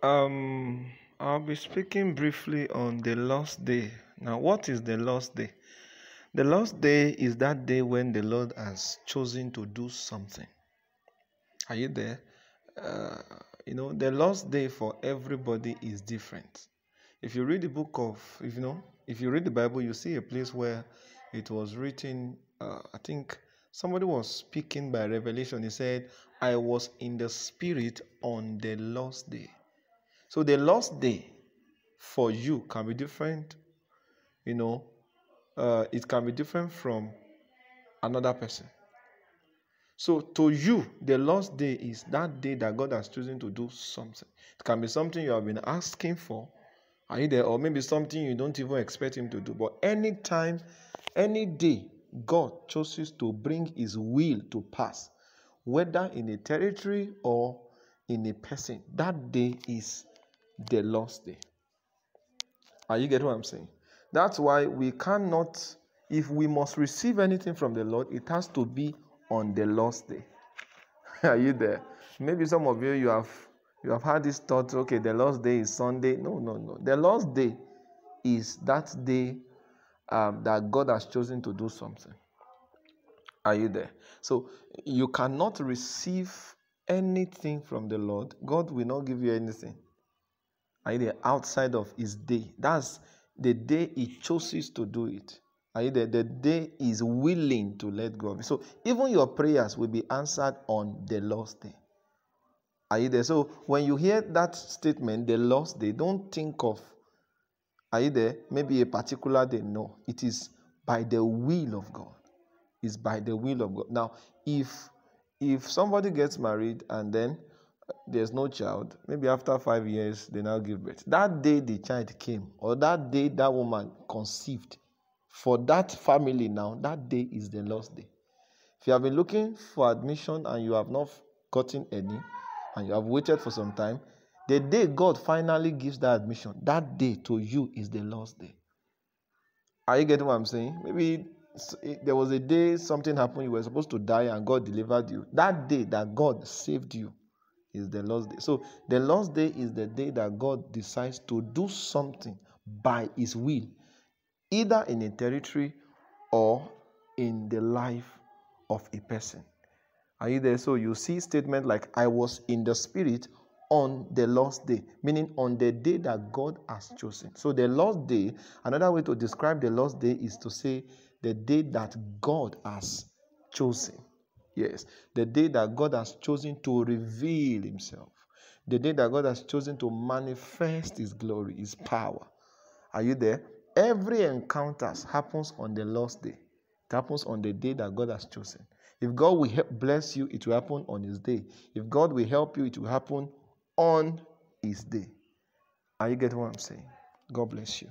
Um, I'll be speaking briefly on the lost day. Now, what is the lost day? The lost day is that day when the Lord has chosen to do something. Are you there? Uh, the lost day for everybody is different. If you read the book of, if you read the Bible, you see a place where it was written, I think somebody was speaking by revelation. He said, I was in the spirit on the lost day. So the lost day for you can be different, it can be different from another person. So to you, the lost day is that day that God has chosen to do something. It can be something you have been asking for. Are you there? Or maybe something you don't even expect him to do. But anytime, any day, God chooses to bring his will to pass, whether in a territory or in a person, that day is the lost day. Are you getting what I'm saying? That's why we cannot, if we must receive anything from the Lord, it has to be on the lost day. Are you there? Maybe some of you have had this thought, okay, the lost day is Sunday. No. The lost day is that day that God has chosen to do something. Are you there? So you cannot receive anything from the Lord. God will not give you anything. Are you there? Outside of his day. That's the day he chooses to do it. Are you there? The day is willing to let go of it. So even your prayers will be answered on the lost day. Are you there? So when you hear that statement, the lost day, don't think of, are you there? Maybe a particular day. No. It is by the will of God. It's by the will of God. Now, if somebody gets married and then there's no child, maybe after 5 years they now give birth. That day the child came, or that day that woman conceived, for that family now, that day is the lost day. If you have been looking for admission and you have not gotten any, and you have waited for some time, the day God finally gives that admission, that day to you is the lost day. Are you getting what I'm saying? Maybe there was a day something happened, you were supposed to die and God delivered you. That day that God saved you is the lost day. So the lost day is the day that God decides to do something by his will, either in a territory or in the life of a person. Are you there? So you see statement like, I was in the spirit on the lost day, meaning on the day that God has chosen. So the lost day, another way to describe the lost day is to say the day that God has chosen. Yes, the day that God has chosen to reveal himself. The day that God has chosen to manifest his glory, his power. Are you there? Every encounter happens on the lost day. It happens on the day that God has chosen. If God will bless you, it will happen on his day. If God will help you, it will happen on his day. Are you getting what I'm saying? God bless you.